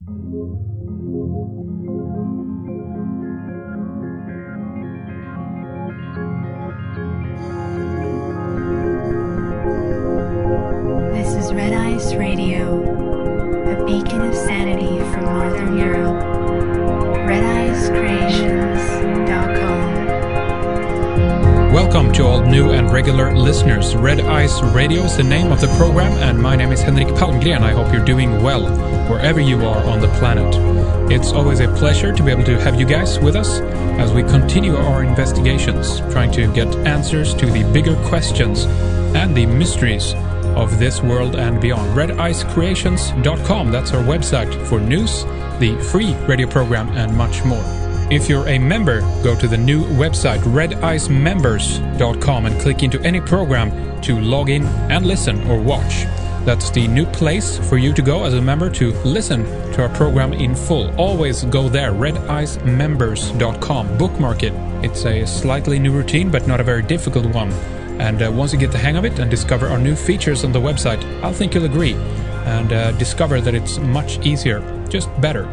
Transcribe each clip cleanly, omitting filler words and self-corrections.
This is Red Ice Radio, a beacon of sanity from Northern Europe. RedIceCreations.com. Welcome to all new and regular listeners. Red Ice Radio is the name of the program, and my name is Henrik Palmgren. I hope you're doing well wherever you are on the planet. It's always a pleasure to be able to have you guys with us as we continue our investigations, trying to get answers to the bigger questions and the mysteries of this world and beyond. RedIceCreations.com, that's our website for news, the free radio program, and much more. If you're a member, go to the new website RedIceMembers.com and click into any program to log in and listen or watch. That's the new place for you to go as a member to listen to our program in full. Always go there, RedIceMembers.com. Bookmark it. It's a slightly new routine, but not a very difficult one. And once you get the hang of it and discover our new features on the website, I think you'll agree and discover that it's much easier, just better.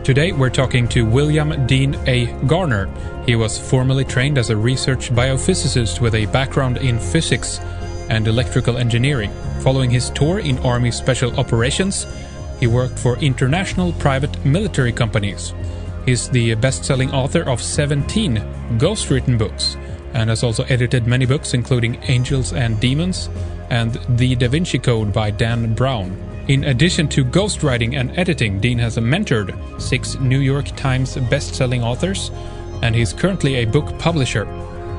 Today we're talking to William Dean A. Garner. He was formerly trained as a research biophysicist with a background in physics and electrical engineering. Following his tour in Army Special Operations, he worked for international private military companies. He's the best-selling author of 17 ghostwritten books, and has also edited many books including Angels and Demons and The Da Vinci Code by Dan Brown. In addition to ghostwriting and editing, Dean has mentored 6 New York Times best-selling authors, and he's currently a book publisher.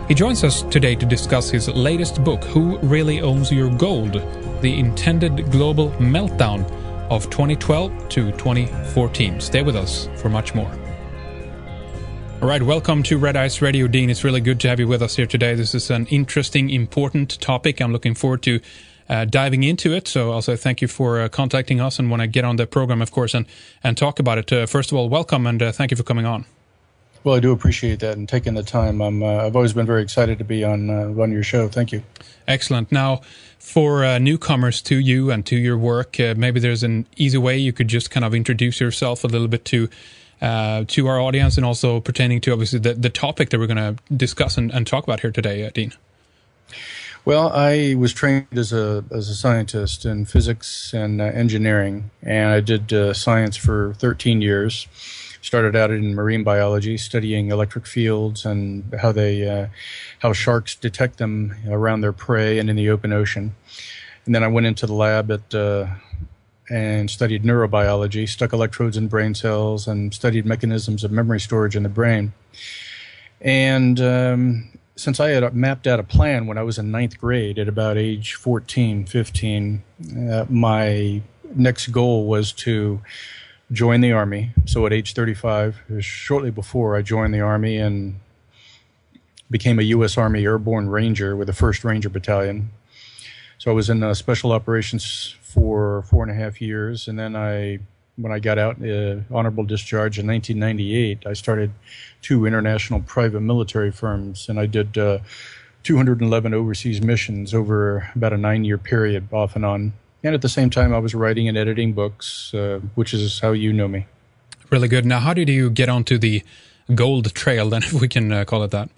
He joins us today to discuss his latest book, Who Really Owns Your Gold? The Intended Global Meltdown of 2012 to 2014. Stay with us for much more. All right, welcome to Red Ice Radio, Dean. It's really good to have you with us here today. This is an interesting, important topic. I'm looking forward to diving into it. So also thank you for contacting us and want to get on the program, of course, and talk about it. First of all, welcome and thank you for coming on. Well, I do appreciate that and taking the time. I've always been very excited to be on your show. Thank you. Excellent. Now, for newcomers to you and to your work, maybe there's an easy way you could just kind of introduce yourself a little bit to our audience, and also pertaining to obviously the topic that we're going to discuss and talk about here today, Dean. Well, I was trained as a scientist in physics and engineering, and I did science for 13 years. Started out in marine biology, studying electric fields and how sharks detect them around their prey and in the open ocean. And then I went into the lab and studied neurobiology, stuck electrodes in brain cells, and studied mechanisms of memory storage in the brain. And since I had mapped out a plan when I was in 9th grade at about age 14, 15, my next goal was to join the Army. So at age 35, shortly before I joined the Army and became a U.S. Army Airborne Ranger with the 1st Ranger Battalion. So I was in special operations for 4.5 years, and then when I got out, honorable discharge in 1998, I started 2 international private military firms, and I did 211 overseas missions over about a 9-year period, off and on. And at the same time, I was writing and editing books, which is how you know me. Really good. Now, how did you get onto the gold trail, then, if we can call it that?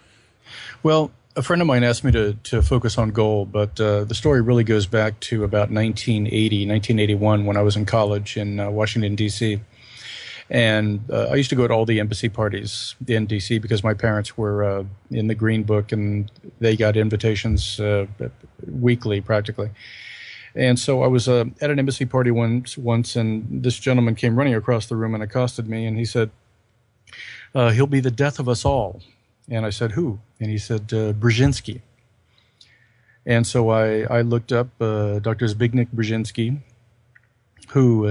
Well, a friend of mine asked me to focus on gold, but the story really goes back to about 1981, when I was in college in Washington, D.C. And I used to go to all the embassy parties in D.C. because my parents were in the Green Book, and they got invitations weekly, practically. And so I was at an embassy party once, and this gentleman came running across the room and accosted me, and he said, he'll be the death of us all. And I said, who? And he said, Brzezinski. And so I looked up Dr. Zbigniew Brzezinski, who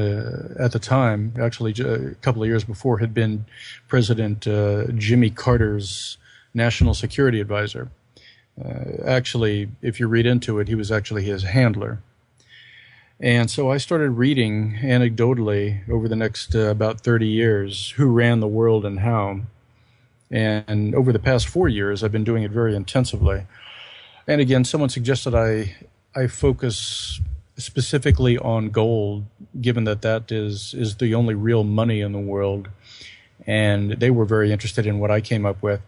at the time, actually a couple of years before, had been President Jimmy Carter's national security advisor. Actually, if you read into it, he was actually his handler. And so I started reading anecdotally over the next about 30 years who ran the world and how. And over the past 4 years, I've been doing it very intensively. And again, someone suggested I focus specifically on gold, given that that is the only real money in the world. And they were very interested in what I came up with.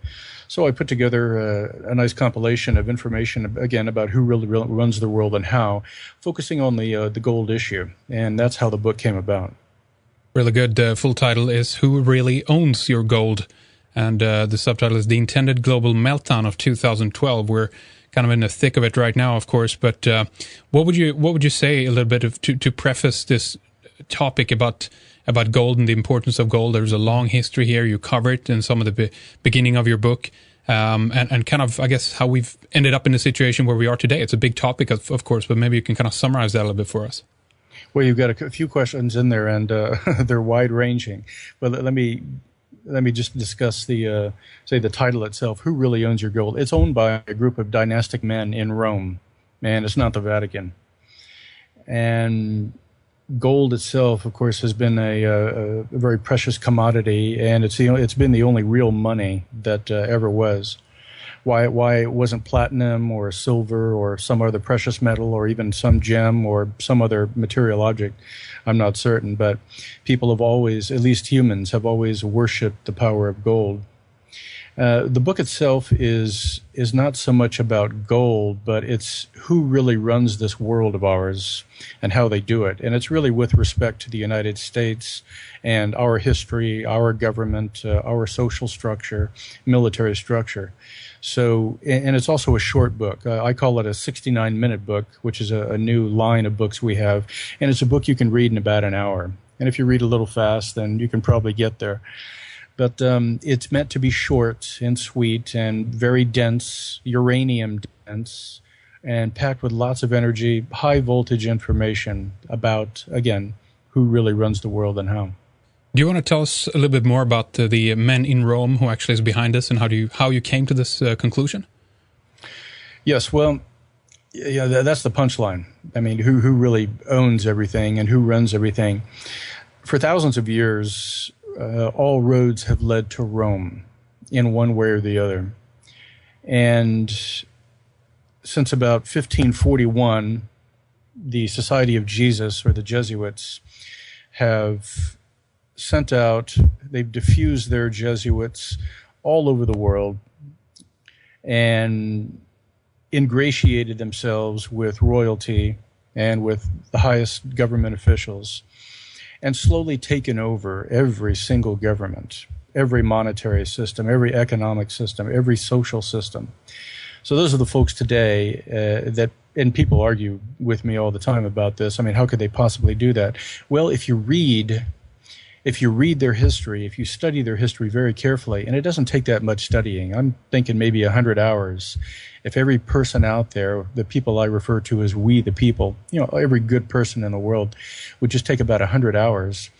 So I put together a nice compilation of information, again, about who really runs the world and how, focusing on the gold issue. And that's how the book came about. Really good. Full title is Who Really Owns Your Gold? And the subtitle is The Intended Global Meltdown of 2012. We're kind of in the thick of it right now, of course. But what would you say a little bit to preface this topic about gold and the importance of gold? There's a long history here. You cover it in some of the beginning of your book, and kind of, I guess, how we've ended up in the situation where we are today. It's a big topic, of course, but maybe you can kind of summarize that a little bit for us. Well, you've got a few questions in there, and they're wide-ranging. But let me just discuss the title itself. Who really owns your gold? It's owned by a group of dynastic men in Rome, and it's not the Vatican. And gold itself, of course, has been a very precious commodity, and it's been the only real money that ever was. Why it wasn't platinum or silver or some other precious metal or even some gem or some other material object, I'm not certain. But people have always, at least humans, have always worshipped the power of gold. The book itself is not so much about gold, but it's who really runs this world of ours and how they do it. And it's really with respect to the United States and our history, our government, our social structure, military structure. So, and it's also a short book. I call it a 69-minute book, which is a new line of books we have. And it's a book you can read in about an hour. And if you read a little fast, then you can probably get there. But it's meant to be short and sweet and very dense, uranium dense, and packed with lots of energy, high voltage information about, again, who really runs the world and how. Do you want to tell us a little bit more about the men in Rome who actually is behind this, and how you came to this conclusion? Yes, well, yeah, that's the punchline. I mean, who really owns everything and who runs everything? For thousands of years, all roads have led to Rome in one way or the other. And since about 1541, the Society of Jesus, or the Jesuits, have sent out, they've diffused their Jesuits all over the world and ingratiated themselves with royalty and with the highest government officials, and slowly taken over every single government, every monetary system, every economic system, every social system. So those are the folks today and people argue with me all the time about this. I mean, how could they possibly do that? Well, if you read their history, if you study their history very carefully, and it doesn't take that much studying, I'm thinking maybe 100 hours. If every person out there, the people I refer to as we the people, every good person in the world would just take about 100 hours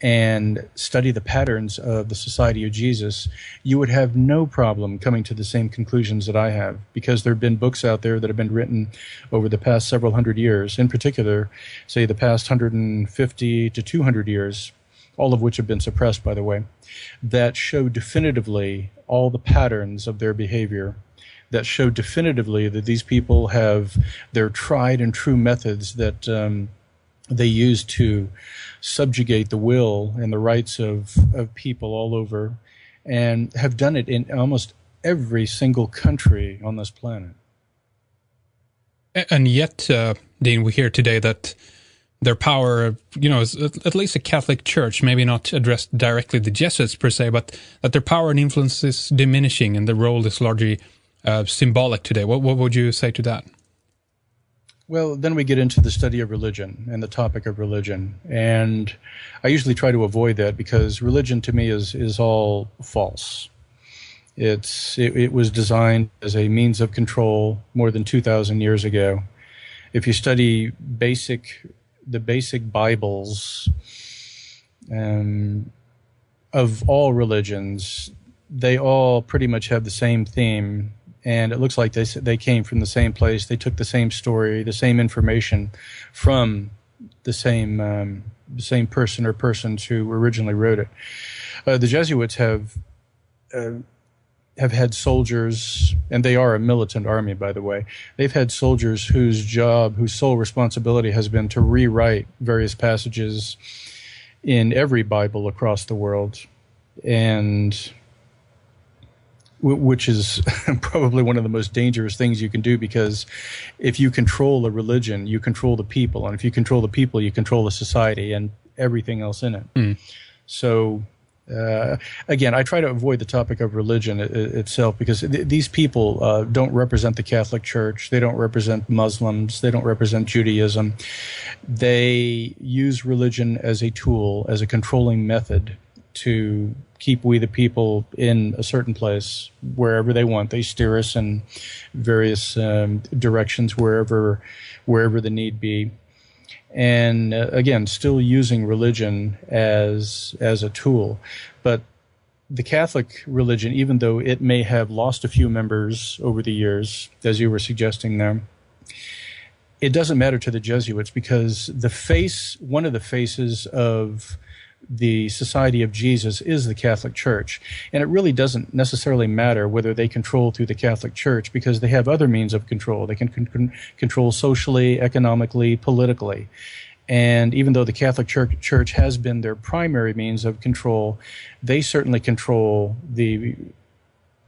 and study the patterns of the Society of Jesus, you would have no problem coming to the same conclusions that I have, because there have been books out there that have been written over the past several hundred years, in particular, say the past 150 to 200 years, all of which have been suppressed, by the way, that show definitively all the patterns of their behavior, that show definitively that these people have their tried and true methods that they use to subjugate the will and the rights of people all over, and have done it in almost every single country on this planet. And yet, Dean, we hear today that their power, is at least a Catholic Church, maybe not addressed directly the Jesuits per se, but that their power and influence is diminishing and the role is largely symbolic today. What would you say to that? Well, then we get into the study of religion and the topic of religion. And I usually try to avoid that because religion to me is all false. It was designed as a means of control more than 2,000 years ago. If you study the basic Bibles of all religions, they all pretty much have the same theme. And it looks like they came from the same place. They took the same story, the same information from the same person or persons who originally wrote it. The Jesuits have have had soldiers, and they are a militant army, by the way. They've had soldiers whose sole responsibility has been to rewrite various passages in every Bible across the world, and which is probably one of the most dangerous things you can do, because if you control a religion, you control the people, and if you control the people, you control the society and everything else in it. So again, I try to avoid the topic of religion itself, because these people don't represent the Catholic Church. They don't represent Muslims. They don't represent Judaism. They use religion as a tool, as a controlling method to keep we the people in a certain place wherever they want. They steer us in various directions wherever the need be. And again, still using religion as a tool. But the Catholic religion, even though it may have lost a few members over the years, as you were suggesting there, it doesn't matter to the Jesuits, because one of the faces of the Society of Jesus is the Catholic Church. And it really doesn't necessarily matter whether they control through the Catholic Church, because they have other means of control. They can control socially, economically, politically. And even though the Catholic Church has been their primary means of control, they certainly control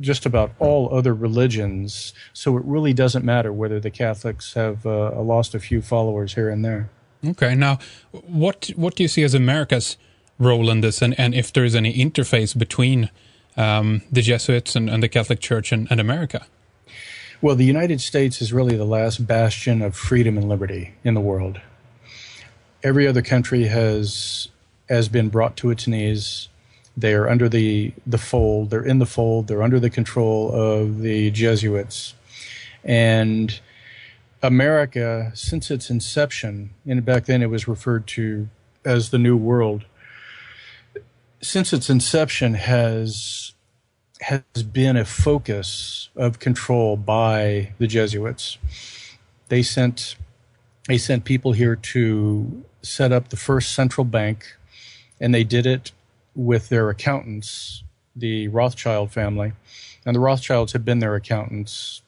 just about all other religions. So it really doesn't matter whether the Catholics have lost a few followers here and there. Okay. Now, what do you see as America's role in this, and if there is any interface between the Jesuits and the Catholic Church and America? Well, the United States is really the last bastion of freedom and liberty in the world. Every other country has been brought to its knees. They are under the fold. They're in the fold. They're under the control of the Jesuits. And America, since its inception, and back then it was referred to as the New World, since its inception has been a focus of control by the Jesuits. They sent people here to set up the first central bank, and they did it with their accountants, the Rothschild family. And the Rothschilds have been their accountants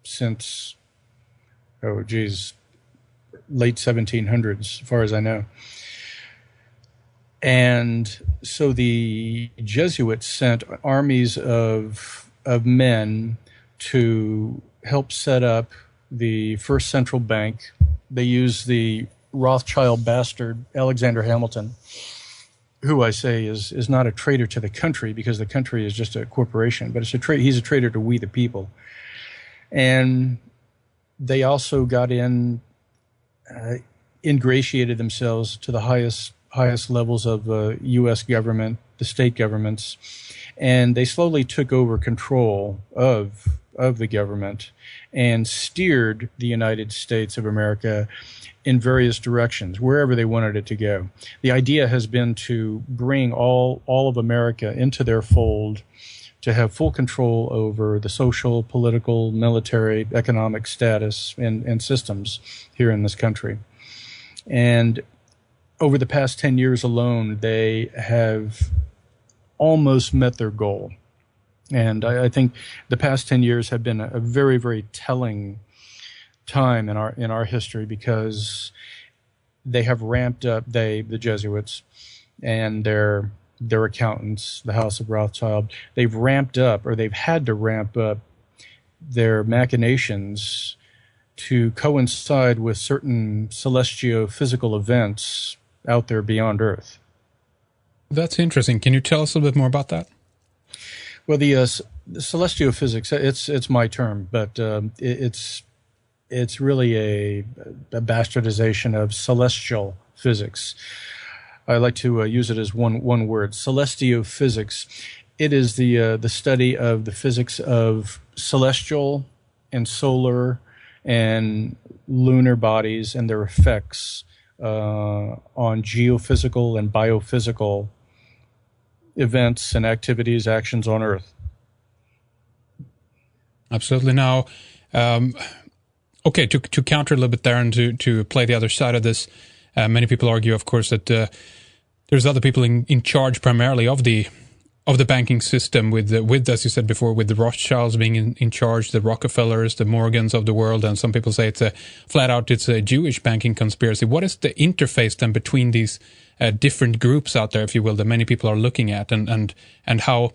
since, late 1700s, as far as I know. And so the Jesuits sent armies of men to help set up the first central bank. They used the Rothschild bastard, Alexander Hamilton, who I say is not a traitor to the country, because the country is just a corporation, but he's a traitor to we the people. And they also got ingratiated themselves to the highest levels of the U.S. government, the state governments, and they slowly took over control of the government and steered the United States of America in various directions, wherever they wanted it to go. The idea has been to bring all of America into their fold, to have full control over the social, political, military, economic status and systems here in this country. And over the past 10 years alone, they have almost met their goal. And I think the past 10 years have been a very, very telling time in our history, because they have ramped up, the Jesuits and their accountants, the House of Rothschild, they've ramped up, or they've had to ramp up their machinations to coincide with certain celestio-physical events out there beyond Earth. That's interesting. Can you tell us a little bit more about that? Well, the celestiophysics, it's my term, but it's really a bastardization of celestial physics. I like to use it as one word, celestiophysics. It is the study of the physics of celestial and solar and lunar bodies and their effects on geophysical and biophysical events and activities, actions on Earth. Absolutely. Now, okay, to counter a little bit there and to play the other side of this, many people argue, of course, that there's other people in charge primarily of the of the banking system with as you said before, with the Rothschilds being in charge, the Rockefellers, the Morgans of the world, and some people say it's a Jewish banking conspiracy. What is the interface then between these different groups out there, if you will, that many people are looking at, and how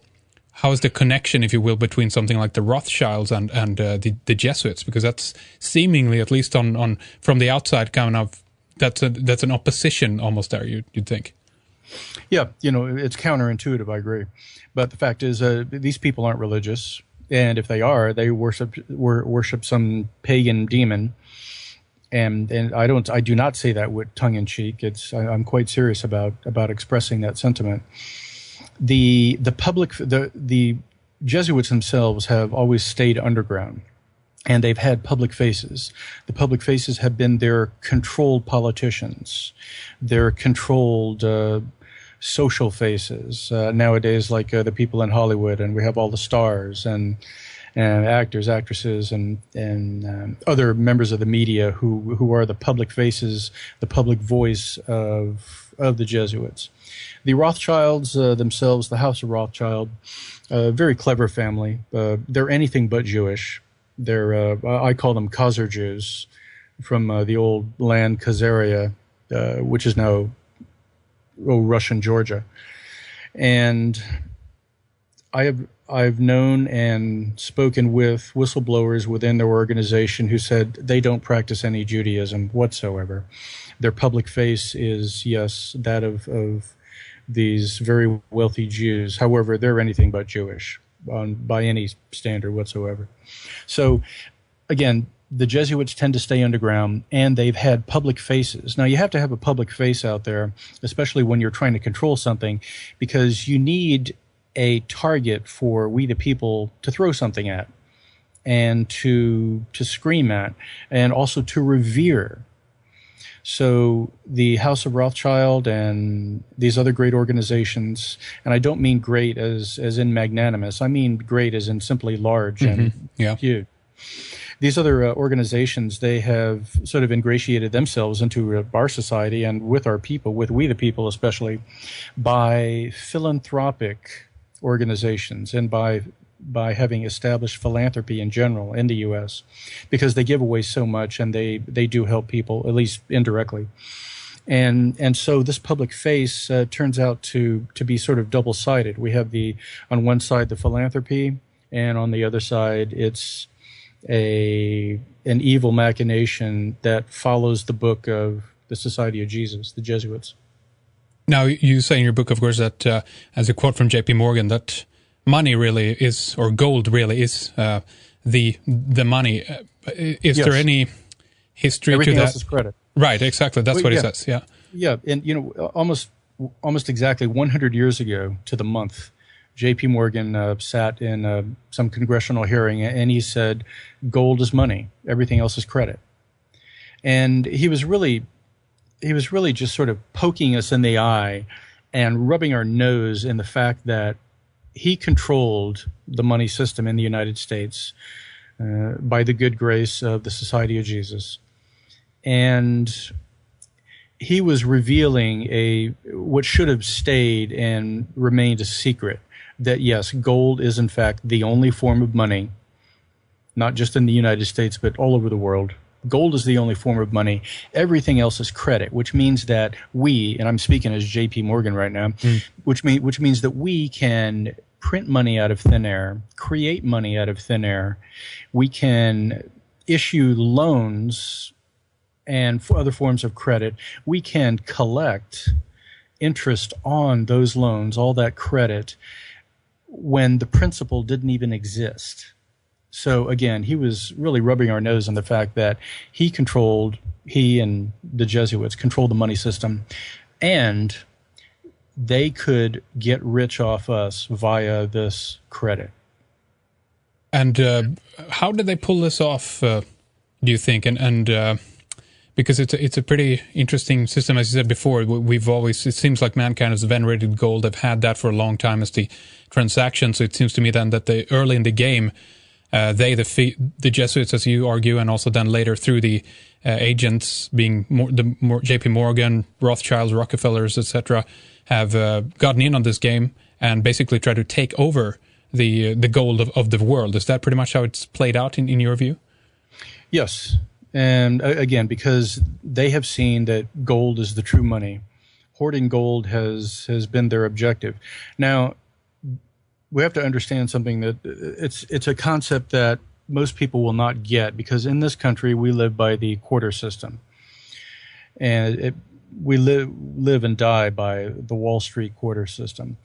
is the connection, if you will, between something like the Rothschilds and the Jesuits? Because that's seemingly, at least on from the outside, kind of that's an opposition almost there. You'd think. Yeah, it's counterintuitive, I agree. But the fact is, these people aren't religious. And if they are, they worship some pagan demon. And I do not say that with tongue in cheek. I'm quite serious about expressing that sentiment. The Jesuits themselves have always stayed underground. And they've had public faces. The public faces have been their controlled politicians, their controlled social faces. Nowadays, like the people in Hollywood, and we have all the stars and actors, actresses, and other members of the media who are the public faces, the public voice of the Jesuits. The Rothschilds themselves, the House of Rothschild, a very clever family. They're anything but Jewish. They're I call them Khazar Jews, from the old land Khazaria, which is now Russian Georgia. And I've known and spoken with whistleblowers within their organization who said they don't practice any Judaism whatsoever. Their public face is, yes, that of these very wealthy Jews. However, they're anything but Jewish by any standard whatsoever. So, again, the Jesuits tend to stay underground, and they've had public faces. Now, you have to have a public face out there, especially when you're trying to control something, because you need a target for we the people to throw something at and to scream at, and also to revere. So the House of Rothschild and these other great organizations, and I don't mean great as in magnanimous, I mean great as in simply large and huge. These other organizations, they have sort of ingratiated themselves into our society and with our people, with we the people especially, by philanthropic organizations and by having established philanthropy in general in the U.S., because they give away so much and they do help people, at least indirectly. And so this public face turns out to be sort of double-sided. We have on one side the philanthropy, and on the other side it's an evil machination that follows the book of the Society of Jesus, the Jesuits. Now, you say in your book, of course, that as a quote from J.P. Morgan, that money really is, or gold really is, the money. Is there any history Everything to that? Else is credit. Right, exactly. That's what he says. Yeah. Yeah, and almost exactly 100 years ago to the month, J.P. Morgan sat in some congressional hearing, and he said, "Gold is money. Everything else is credit." And he was really just sort of poking us in the eye and rubbing our nose in the fact that he controlled the money system in the United States by the good grace of the Society of Jesus. And he was revealing what should have stayed and remained a secret, that yes, gold is in fact the only form of money, not just in the United States, but all over the world. Gold is the only form of money. Everything else is credit, which means that we, and I'm speaking as J.P. Morgan right now, which means that we can print money out of thin air, create money out of thin air. We can issue loans and for other forms of credit. We can collect interest on those loans, all that credit, when the principal didn't even exist. So again, he was really rubbing our nose on the fact that he and the Jesuits controlled the money system, and they could get rich off us via this credit. And how did they pull this off, do you think? And because it's a pretty interesting system, as you said before. It seems like mankind has venerated gold. They've had that for a long time as the transaction. So it seems to me then that early in the game, the Jesuits, as you argue, and also then later through the agents being J.P. Morgan, Rothschilds, Rockefellers, etc., have gotten in on this game and basically try to take over the gold of the world. Is that pretty much how it's played out in your view? Yes. And again, because they have seen that gold is the true money. Hoarding gold has been their objective. Now, we have to understand something, that it's a concept that most people will not get, because in this country we live by the quarter system. And we live and die by the Wall Street quarter system.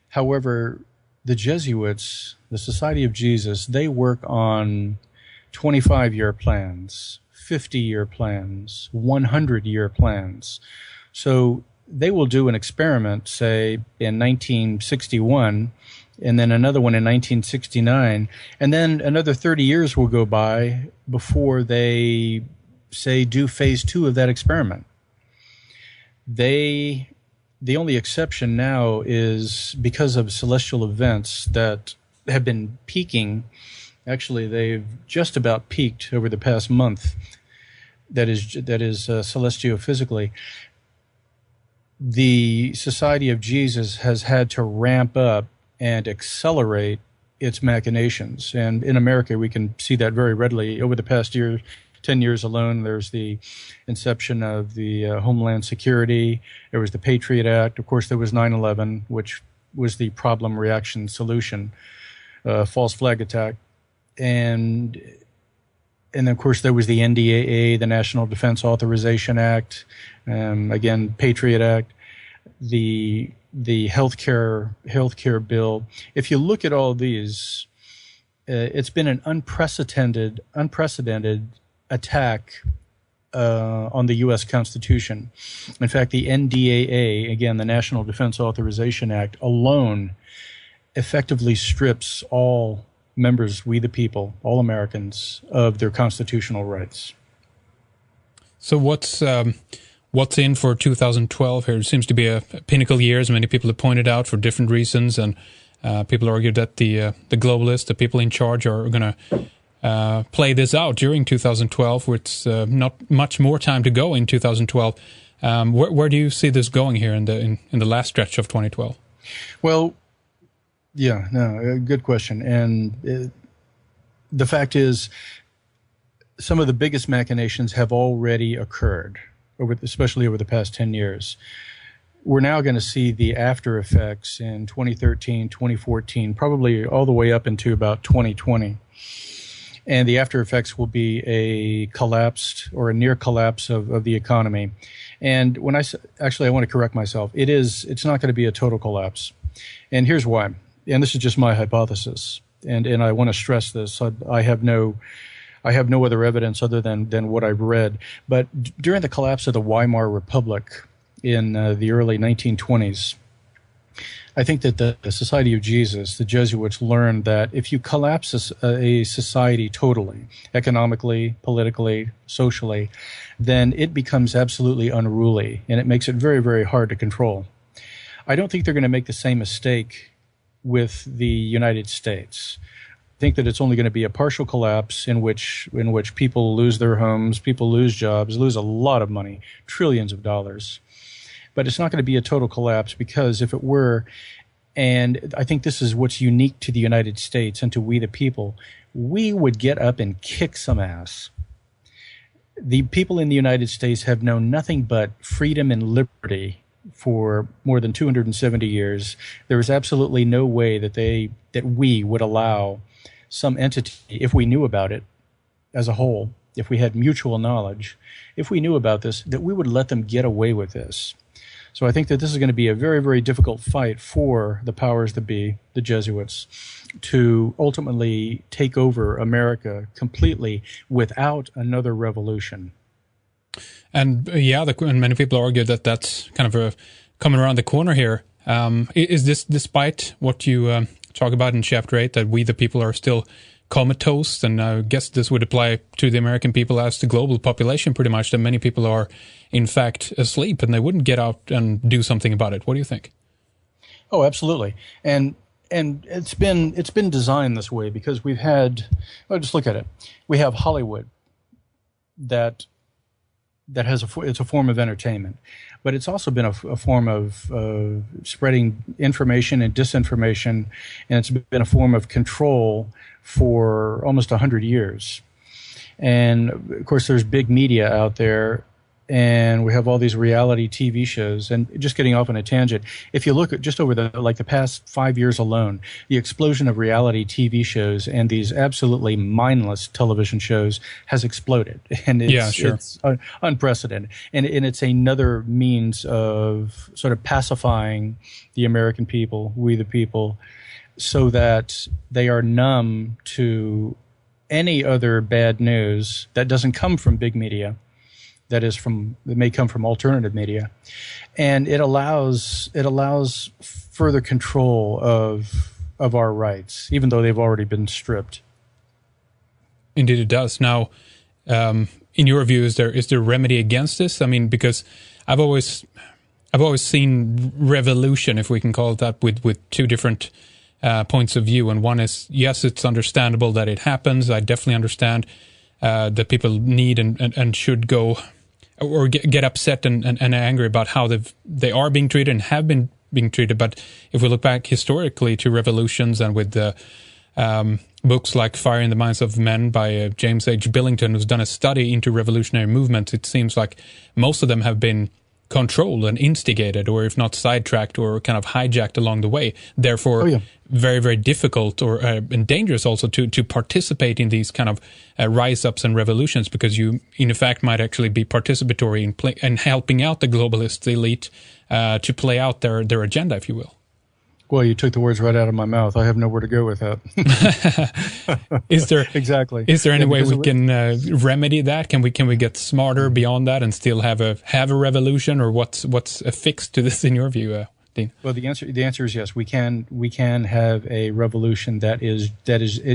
However, the Jesuits, the Society of Jesus, they work on 25-year plans, 50-year plans, 100-year plans. So they will do an experiment, say, in 1961, and then another one in 1969, and then another 30 years will go by before they, say, do phase 2 of that experiment. The only exception now is because of celestial events that have been peaking. Actually, they've just about peaked over the past month. That is celestiophysically. The Society of Jesus has had to ramp up and accelerate its machinations. And in America, we can see that very readily. Over the past 10 years alone, there's the inception of the Homeland Security. There was the Patriot Act. Of course, there was 9/11, which was the problem, reaction, solution, false flag attack. And of course, there was the NDAA, the National Defense Authorization Act, again, Patriot Act, the healthcare bill. If you look at all these, it's been an unprecedented attack on the U.S. Constitution. In fact, the NDAA, again, the National Defense Authorization Act, alone effectively strips all members, we the people, all Americans, of their constitutional rights. So what's in for 2012 here? It seems to be a pinnacle year, as many people have pointed out, for different reasons, and people argue that the globalists, the people in charge, are going to play this out during 2012, with not much more time to go in 2012. Where do you see this going here in the last stretch of 2012? Well, yeah, no, good question. And the fact is, some of the biggest machinations have already occurred, especially over the past 10 years. We're now going to see the after effects in 2013, 2014, probably all the way up into about 2020. And the after effects will be a collapsed or a near collapse of the economy. And when I want to correct myself. It's not going to be a total collapse. And here's why. And this is just my hypothesis. And I want to stress this. I have no other evidence other than what I've read. But during the collapse of the Weimar Republic in the early 1920s, I think that the Society of Jesus, the Jesuits, learned that if you collapse a society totally, economically, politically, socially, then it becomes absolutely unruly, and it makes it very, very hard to control. I don't think they're going to make the same mistake with the United States. I think that it's only going to be a partial collapse in which people lose their homes, people lose jobs, lose a lot of money, trillions of dollars. But it's not going to be a total collapse, because if it were, and I think this is what's unique to the United States and to we the people, we would get up and kick some ass. The people in the United States have known nothing but freedom and liberty for more than 270 years. There is absolutely no way that we would allow some entity, if we knew about it as a whole, if we had mutual knowledge, if we knew about this, that we would let them get away with this. So I think that this is going to be a very, very difficult fight for the powers that be, the Jesuits, to ultimately take over America completely without another revolution. And and many people argue that that's kind of coming around the corner here. Is this despite what you talk about in Chapter 8, that we the people are still comatose? And I guess this would apply to the American people as the global population pretty much, that many people are in fact asleep and they wouldn't get out and do something about it. What do you think? Oh, absolutely. And it's been designed this way because we've had, just look at it. We have Hollywood that it's a form of entertainment, but it's also been a form of spreading information and disinformation, and it's been a form of control for almost 100 years. And of course, there's big media out there, and we have all these reality TV shows. And just getting off on a tangent, if you look at just over the past 5 years alone, the explosion of reality TV shows and these absolutely mindless television shows has exploded, and it's unprecedented. And it's another means of sort of pacifying the American people, we the people, so that they are numb to any other bad news that doesn't come from big media. That may come from alternative media, and it allows further control of our rights, even though they've already been stripped. Indeed, it does. Now, in your view, is there remedy against this? I mean, because I've always seen revolution, if we can call it that, with two different points of view. And one is, yes, it's understandable that it happens. I definitely understand that people need and should go or get upset and angry about how they are being treated and have been being treated. But if we look back historically to revolutions, and with the books like Fire in the Minds of Men by James H. Billington, who's done a study into revolutionary movements, it seems like most of them have been controlled and instigated, or if not sidetracked or kind of hijacked along the way. Therefore, very, very difficult and dangerous also to participate in these kind of rise-ups and revolutions, because you, in fact, might actually be participatory in helping out the globalist elite to play out their agenda, if you will. Well, you took the words right out of my mouth. I have nowhere to go with that. Exactly? Is there any way we can remedy that? Can we get smarter beyond that and still have a revolution, or what's a fix to this in your view, Dean? Well, the answer is yes. We can have a revolution that is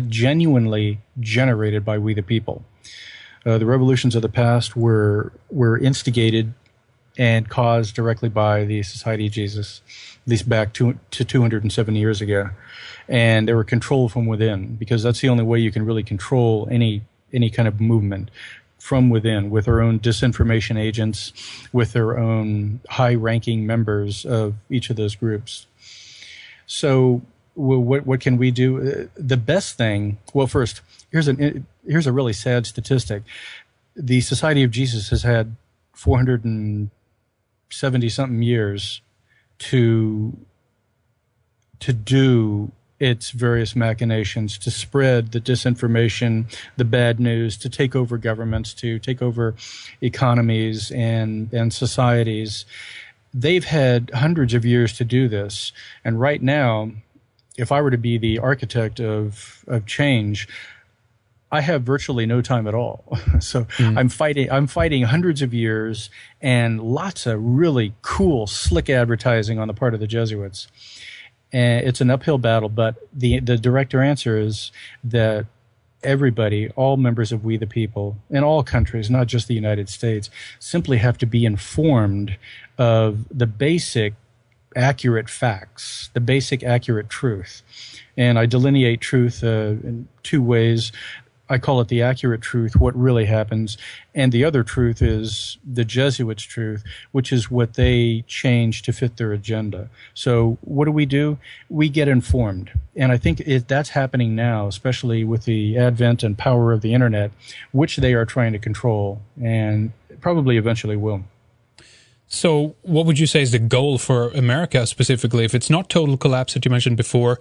genuinely generated by we the people. The revolutions of the past were instigated and caused directly by the Society of Jesus, at least back to 270 years ago. And they were controlled from within, because that's the only way you can really control any kind of movement, from within, with their own disinformation agents, with their own high-ranking members of each of those groups. So what can we do? The best thing, well, first, here's a really sad statistic. The Society of Jesus has had 470-something years to do its various machinations, to spread the disinformation, the bad news, to take over governments, to take over economies and societies. They've had hundreds of years to do this. And right now, if I were to be the architect of change, I have virtually no time at all. So I'm fighting hundreds of years and lots of really cool, slick advertising on the part of the Jesuits. And it's an uphill battle, but the direct answer is that everybody, all members of We the People, in all countries, not just the United States, simply have to be informed of the basic accurate facts, the basic accurate truth. And I delineate truth in two ways. I call it the accurate truth, what really happens, and the other truth is the Jesuits' truth, which is what they change to fit their agenda. So what do? We get informed, and I think that's happening now, especially with the advent and power of the internet, which they are trying to control, and probably eventually will. So what would you say is the goal for America specifically? If it's not total collapse that you mentioned before,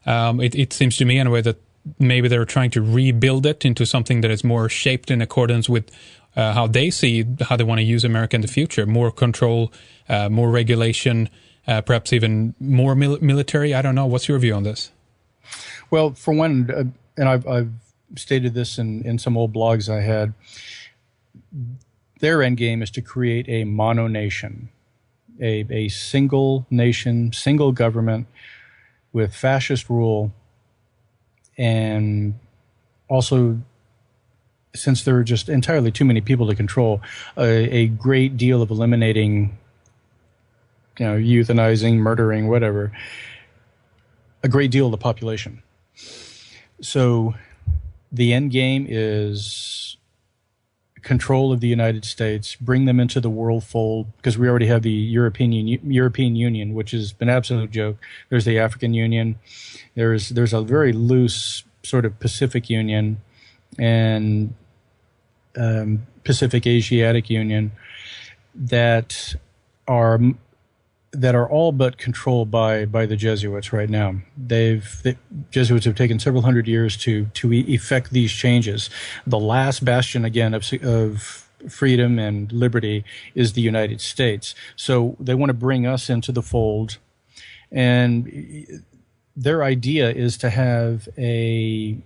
it seems to me anyway that maybe they're trying to rebuild it into something that is more shaped in accordance with how they want to use America in the future. More control, more regulation, perhaps even more military. I don't know. What's your view on this? Well, for one, and I've stated this in some old blogs I had, their end game is to create a mono nation, a single nation, single government with fascist rule. And also, since there are just entirely too many people to control, a great deal of eliminating, euthanizing, murdering, whatever, a great deal of the population. So the end game is control of the United States, bring them into the world fold, because we already have the European Union, which has been an absolute joke. There's the African Union. There's a very loose sort of Pacific Union and Pacific Asiatic Union that are all but controlled by the Jesuits right now. The Jesuits have taken several hundred years to effect these changes. The last bastion, again, of freedom and liberty is the United States. So they want to bring us into the fold, and their idea is to have a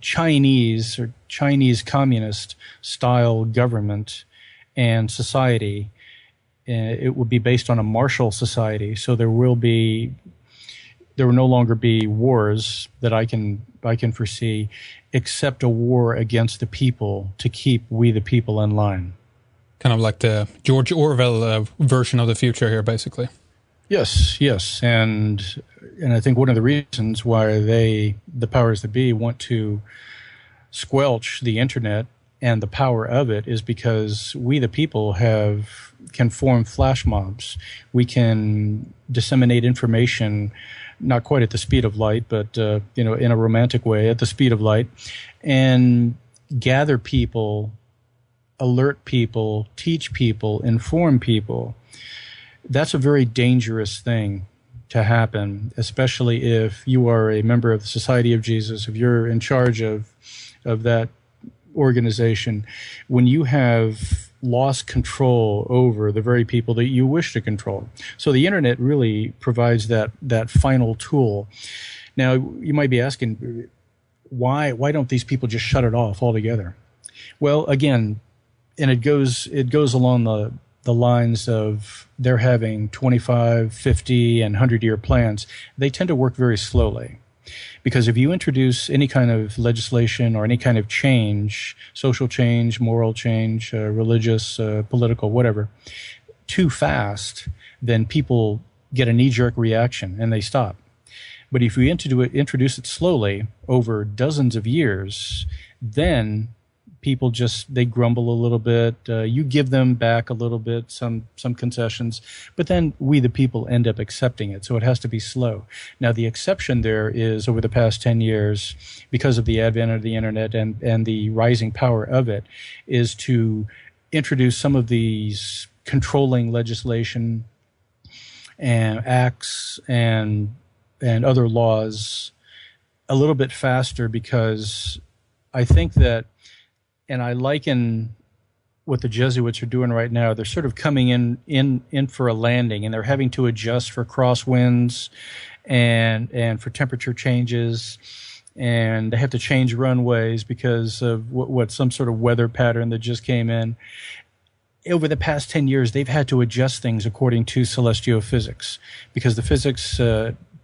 Chinese or Chinese communist style government and society. It would be based on a martial society, so there will no longer be wars that I can foresee, except a war against the people to keep we the people in line. Kind of like the George Orwell version of the future here, basically. Yes, and I think one of the reasons why the powers that be, want to squelch the internet and the power of it is because we the people can form flash mobs. We can disseminate information, not quite at the speed of light, but in a romantic way, at the speed of light, and gather people, alert people, teach people, inform people. That's a very dangerous thing to happen, especially if you are a member of the Society of Jesus, if you're in charge of that organization. When you have lost control over the very people that you wish to control. So the internet really provides that final tool. Now, you might be asking, why don't these people just shut it off altogether? Well, again, and it goes along the lines of they're having 25, 50, and 100-year plans. They tend to work very slowly. Because if you introduce any kind of legislation or any kind of change, social change, moral change, religious, political, whatever, too fast, then people get a knee-jerk reaction and they stop. But if you introduce it slowly over dozens of years, then people they grumble a little bit. You give them back a little bit, some concessions, but then we, the people, end up accepting it. So it has to be slow. Now, the exception there is over the past 10 years, because of the advent of the internet and the rising power of it, is to introduce some of these controlling legislation and acts and other laws a little bit faster, because I think that, and I liken what the Jesuits are doing right now. They're sort of coming in for a landing, and they're having to adjust for crosswinds and for temperature changes, and they have to change runways because of what some sort of weather pattern that just came in. Over the past 10 years, they've had to adjust things according to celestial physics, because the physics,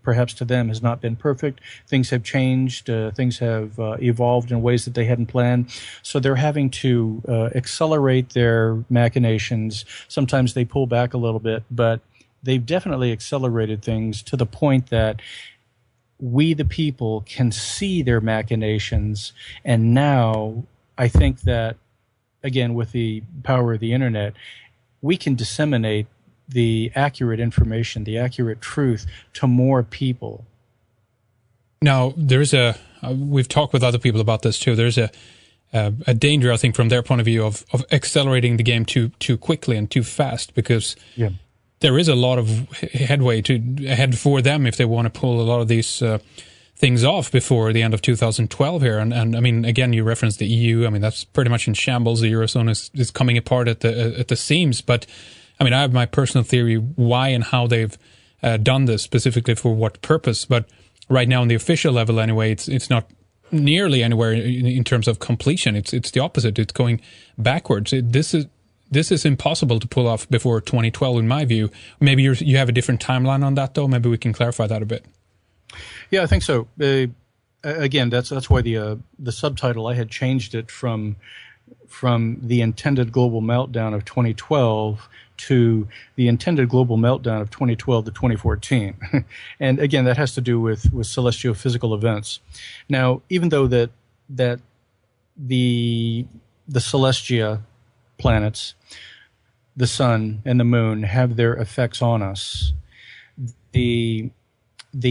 perhaps to them, has not been perfect. Things have changed. Things have evolved in ways that they hadn't planned. So they're having to accelerate their machinations. Sometimes they pull back a little bit, but they've definitely accelerated things to the point that we, the people, can see their machinations. And now I think that, again, with the power of the internet, we can disseminate the accurate information, the accurate truth to more people. Now, there's we've talked with other people about this too. There's a danger, I think, from their point of view of accelerating the game too quickly and too fast, because there is a lot of headway ahead for them if they want to pull a lot of these things off before the end of 2012 here. And I mean, again, you referenced the EU. I mean, that's pretty much in shambles. The Eurozone is coming apart at the seams. But I mean, I have my personal theory why and how they've done this, specifically for what purpose. But right now, on the official level anyway, it's not nearly anywhere in terms of completion. It's the opposite. It's going backwards. This is impossible to pull off before 2012, in my view. Maybe you have a different timeline on that, though. Maybe we can clarify that a bit. Yeah, I think so. Again, that's why the subtitle, I had changed it from the intended global meltdown of 2012 to the intended global meltdown of 2012 to 2014. And again, that has to do with celestial physical events. Now, even though that the the celestia planets, the sun and the moon, have their effects on us, the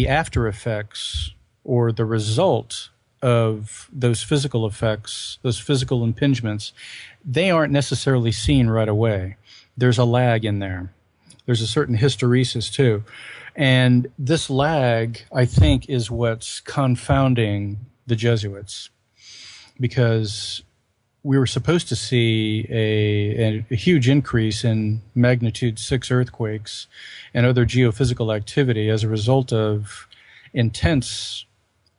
after effects, or the result of those physical effects, those physical impingements, they aren't necessarily seen right away. There's a lag in there. There's a certain hysteresis too. And this lag, I think, is what's confounding the Jesuits, because we were supposed to see a huge increase in magnitude 6 earthquakes and other geophysical activity as a result of intense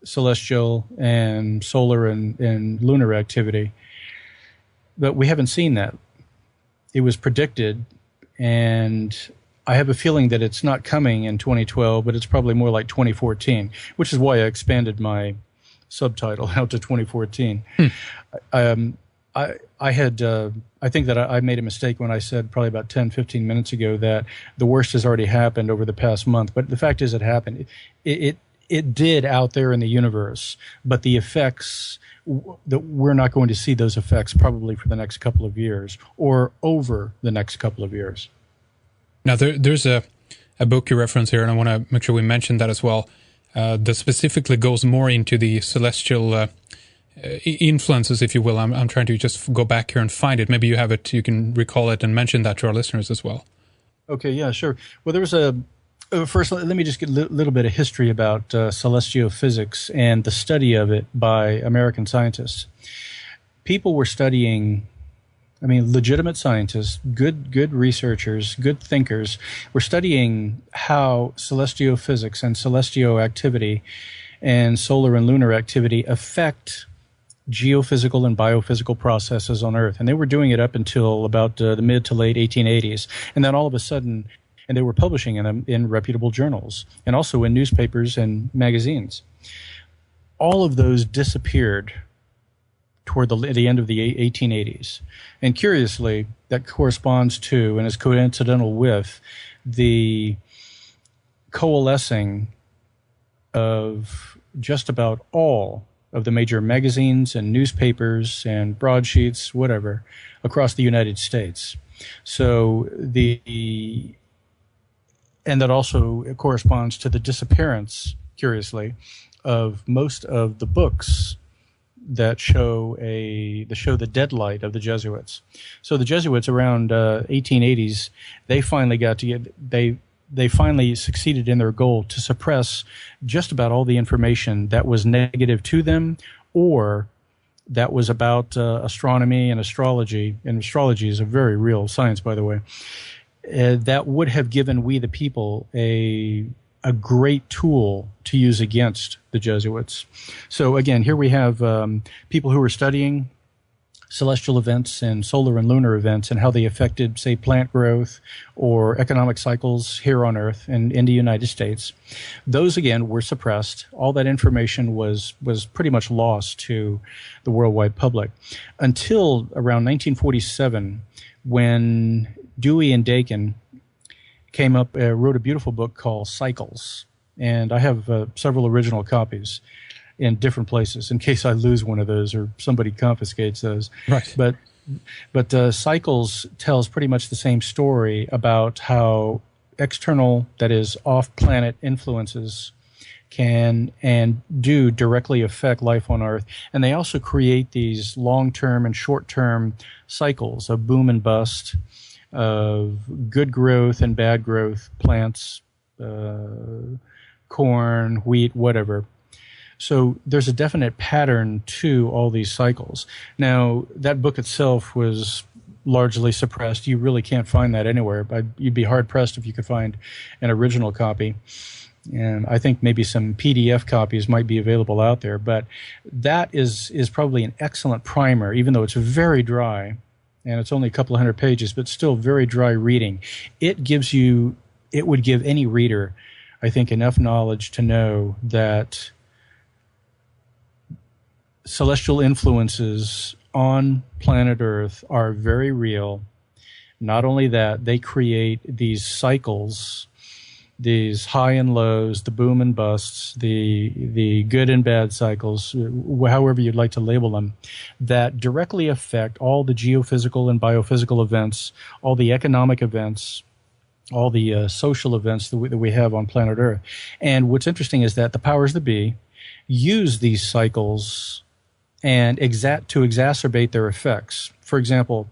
celestial and solar and lunar activity. But we haven't seen that. It was predicted, and I have a feeling that it's not coming in 2012, but it's probably more like 2014, which is why I expanded my subtitle out to 2014. I think that I made a mistake when I said probably about 10, 15 minutes ago that the worst has already happened over the past month. But the fact is it happened. It did out there in the universe, but the effects, that we're not going to see those effects probably for the next couple of years or over the next couple of years. Now, there's a book you reference here, and I want to make sure we mention that as well, that specifically goes more into the celestial influences, if you will. I'm trying to just go back here and find it. Maybe you have it, you can recall it and mention that to our listeners as well. Okay, yeah, sure. Well, there was first, let me just get a little bit of history about celestiophysics and the study of it by American scientists. People were studying, legitimate scientists, good researchers, good thinkers, were studying how celestiophysics and celestial activity and solar and lunar activity affect geophysical and biophysical processes on Earth. And they were doing it up until about the mid to late 1880s. And then all of a sudden, and they were publishing them in reputable journals and also in newspapers and magazines. All of those disappeared toward the end of the 1880s. And curiously, that corresponds to and is coincidental with the coalescing of just about all of the major magazines and newspapers and broadsheets, whatever, across the United States. So and that also corresponds to the disappearance, curiously, of most of the books that show the deadlight of the Jesuits. So the Jesuits around 1880s, they finally succeeded in their goal to suppress just about all the information that was negative to them or that was about astronomy and astrology. And astrology is a very real science, by the way. That would have given we the people a great tool to use against the Jesuits. So again, here we have people who were studying celestial events and solar and lunar events and how they affected, say, plant growth or economic cycles here on Earth and in the United States. Those, again, were suppressed. All that information was pretty much lost to the worldwide public until around 1947, when Dewey and Dakin wrote a beautiful book called Cycles. And I have several original copies in different places in case I lose one of those or somebody confiscates those. Right. But Cycles tells pretty much the same story about how external, that is, off-planet influences can and do directly affect life on Earth. And they also create these long-term and short-term cycles of boom and bust, of good growth and bad growth plants, corn, wheat, whatever. So there's a definite pattern to all these cycles. Now, that book itself was largely suppressed. You really can't find that anywhere. You'd be hard-pressed if you could find an original copy. And I think maybe some PDF copies might be available out there. But that is probably an excellent primer, even though it's very dry. And it's only a couple of hundred pages, but still very dry reading. It would give any reader, I think, enough knowledge to know that celestial influences on planet Earth are very real. Not only that, they create these cycles these high and lows, the boom and busts, the good and bad cycles, however you'd like to label them, that directly affect all the geophysical and biophysical events, all the economic events, all the social events that we have on planet Earth. And what's interesting is that the powers that be use these cycles and to exacerbate their effects. For example,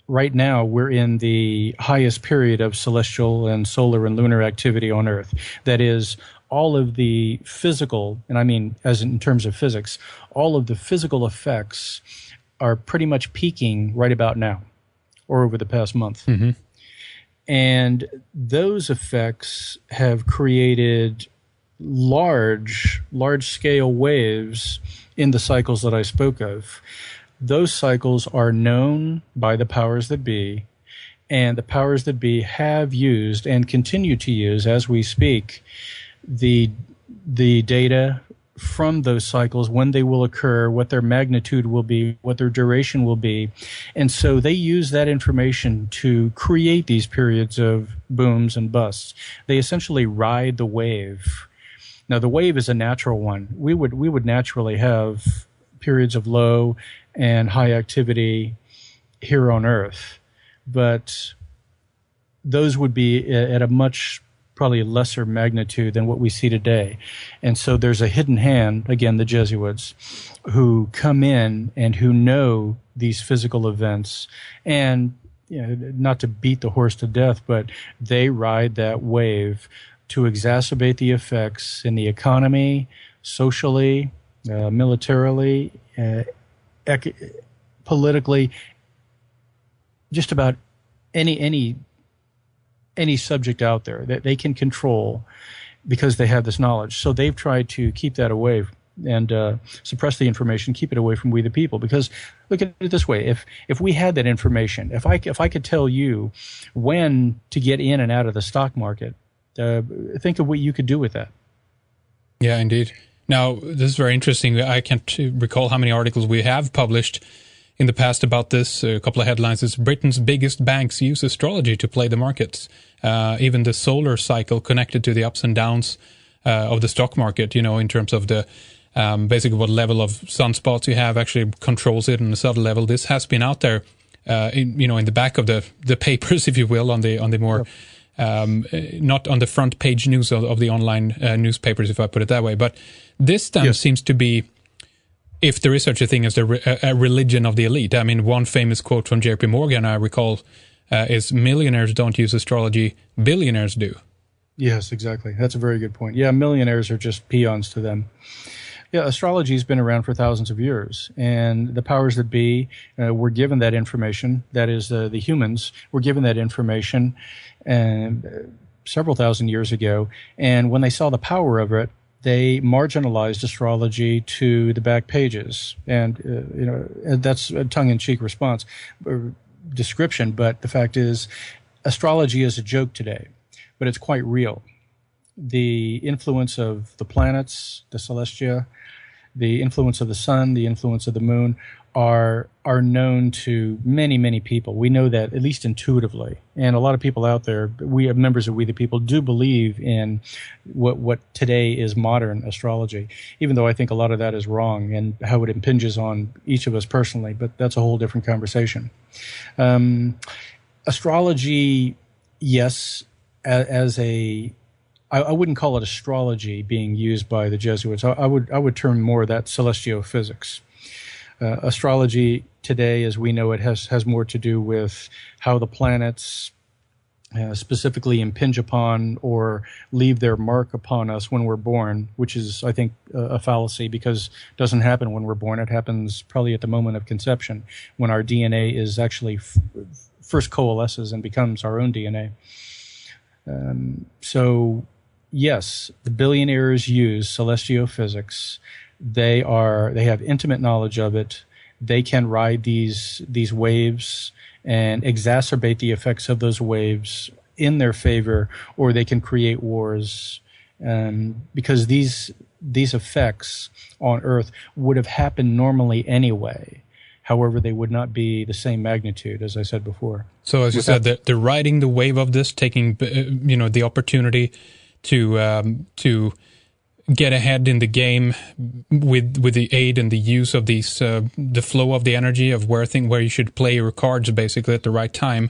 right now we're in the highest period of celestial and solar and lunar activity on Earth. That is, all of the physical, and I mean as in terms of physics, all of the physical effects are pretty much peaking right about now or over the past month. Mm-hmm. And those effects have created large-scale waves in the cycles that I spoke of. Those cycles are known by the powers that be, and the powers that be have used and continue to use, as we speak, the data from those cycles, when they will occur, what their magnitude will be, what their duration will be. And so they use that information to create these periods of booms and busts. They essentially ride the wave. Now, the wave is a natural one. We would naturally have periods of low and high activity here on Earth, but those would be at a much probably lesser magnitude than what we see today. And so there's a hidden hand, again, the Jesuits, who come in and who know these physical events. And not to beat the horse to death, but they ride that wave to exacerbate the effects in the economy, socially, militarily, politically, just about any subject out there that they can control because they have this knowledge. So they've tried to keep that away and suppress the information, keep it away from we the people. Because look at it this way: if we had that information, if I could tell you when to get in and out of the stock market, think of what you could do with that. Yeah, indeed. Now, this is very interesting. I can't recall how many articles we have published in the past about this. A couple of headlines is Britain's biggest banks use astrology to play the markets. Even the solar cycle connected to the ups and downs of the stock market, in terms of the basically what level of sunspots you have actually controls it on a subtle level. This has been out there, in the back of the papers, if you will, on the more not on the front page news of the online newspapers, if I put it that way. But this then seems to be, if there is such a thing as a religion of the elite. I mean, one famous quote from JP Morgan, I recall, is millionaires don't use astrology, billionaires do. Yes, exactly. That's a very good point. Yeah, millionaires are just peons to them. Yeah, astrology has been around for thousands of years, and the powers that be were given that information. That is, the humans were given that information several thousand years ago, and when they saw the power of it, they marginalized astrology to the back pages. And that's a tongue-in-cheek response or description, but the fact is, astrology is a joke today, but it's quite real. The influence of the planets, the celestia, the influence of the sun, the influence of the moon are known to many, many people. We know that at least intuitively. And a lot of people out there, we have members of We the People, do believe in what today is modern astrology, even though I think a lot of that is wrong and how it impinges on each of us personally. But that's a whole different conversation. Astrology, yes, as I wouldn't call it astrology being used by the Jesuits. I would term more that celestiophysics. Astrology today, as we know it, has more to do with how the planets specifically impinge upon or leave their mark upon us when we're born, which is, I think, a fallacy, because it doesn't happen when we're born. It happens probably at the moment of conception, when our DNA is actually first coalesces and becomes our own DNA. So, yes, the billionaires use celestiophysics. They have intimate knowledge of it. They can ride these waves and exacerbate the effects of those waves in their favor, or they can create wars, because these effects on Earth would have happened normally anyway. However, they would not be the same magnitude, as I said before. So, as you said, they're riding the wave of this, taking the opportunity to get ahead in the game with the aid and the use of these the flow of the energy of where you should play your cards basically at the right time.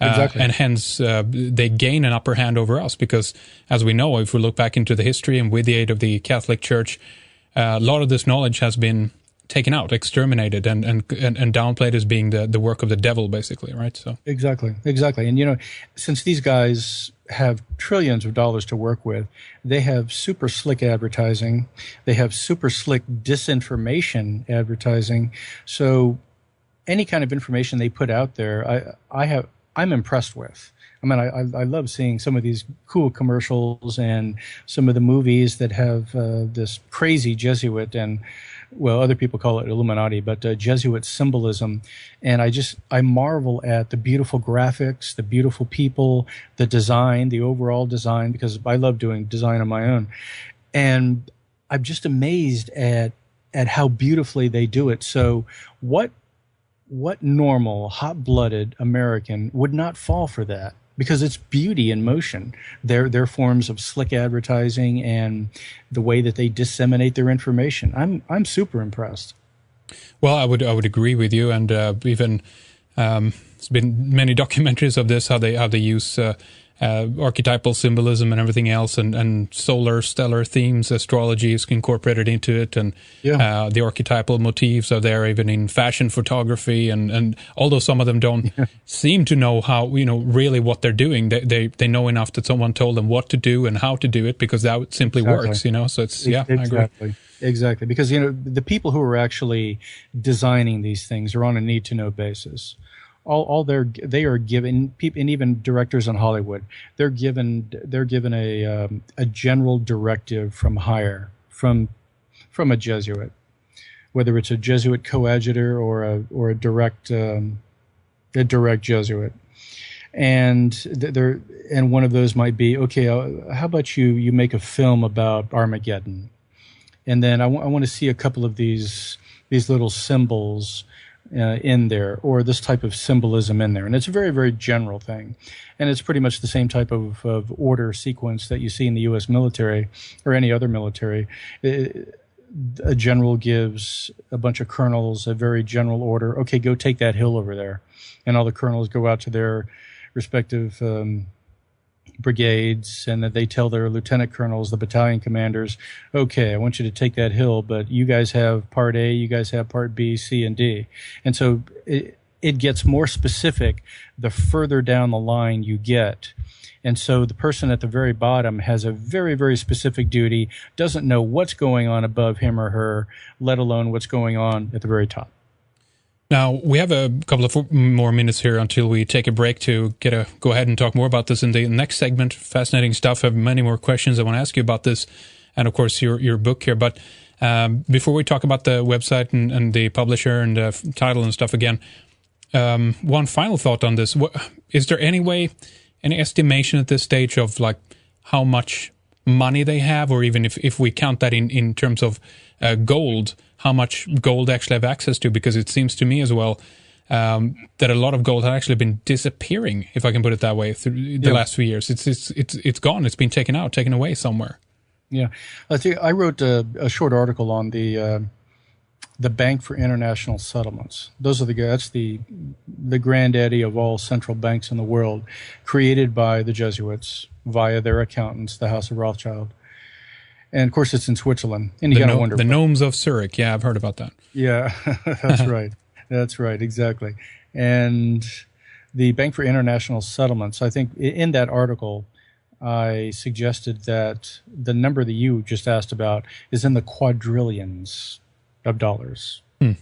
Exactly. And hence they gain an upper hand over us because, as we know, if we look back into the history and with the aid of the Catholic Church, a lot of this knowledge has been taken out, exterminated, and downplayed as being the work of the devil, basically, right? So exactly. And since these guys have trillions of dollars to work with, they have super slick advertising, they have super slick disinformation advertising. So any kind of information they put out there, I'm impressed with. I mean, I love seeing some of these cool commercials and some of the movies that have this crazy Jesuit and, well, other people call it Illuminati, but Jesuit symbolism. And I marvel at the beautiful graphics, the beautiful people, the design, the overall design, because I love doing design on my own. And I'm just amazed at how beautifully they do it. So what normal, hot-blooded American would not fall for that? Because it's beauty in motion. Their forms of slick advertising and the way that they disseminate their information. I'm super impressed. Well, I would agree with you, and even there's been many documentaries of this, how they use archetypal symbolism and everything else, and solar, stellar themes, astrology is incorporated into it, and the archetypal motifs are there even in fashion photography, and although some of them don't seem to know how, really what they're doing, they know enough that someone told them what to do and how to do it, because that simply works, so it's, I agree. Exactly, because the people who are actually designing these things are on a need-to-know basis. They are given, and even directors in Hollywood, they're given a general directive from higher, from a Jesuit, whether it's a Jesuit coadjutor or a direct Jesuit, and one of those might be, okay, how about you make a film about Armageddon, and then I want to see a couple of these little symbols in there, or this type of symbolism in there. And it's a very, very general thing. And it's pretty much the same type of order sequence that you see in the U.S. military or any other military. A general gives a bunch of colonels a very general order. Okay, go take that hill over there. And all the colonels go out to their respective brigades, and that they tell their lieutenant colonels, the battalion commanders, okay, I want you to take that hill, but you guys have part A, you guys have part B, C, and D. And so it gets more specific the further down the line you get. And so the person at the very bottom has a very, very specific duty, doesn't know what's going on above him or her, let alone what's going on at the very top. Now, we have a couple of more minutes here until we take a break to go ahead and talk more about this in the next segment. Fascinating stuff. I have many more questions I want to ask you about this, and of course your book here. But before we talk about the website and the publisher and the title and stuff again, one final thought on this. Is there any estimation at this stage of like how much money they have, or even if we count that in terms of gold, how much gold actually have access to? Because it seems to me as well that a lot of gold has actually been disappearing, if I can put it that way, through the last few years. It's gone. It's been taken away somewhere. Yeah, I wrote a short article on the Bank for International Settlements. That's the granddaddy of all central banks in the world, created by the Jesuits via their accountants, the House of Rothschild. And of course, it's in Switzerland. And you got to wonder. The gnomes of Zurich. Yeah, I've heard about that. Yeah, that's right. That's right. Exactly. And the Bank for International Settlements, I think in that article, I suggested that the number that you just asked about is in the quadrillions of dollars. Wow.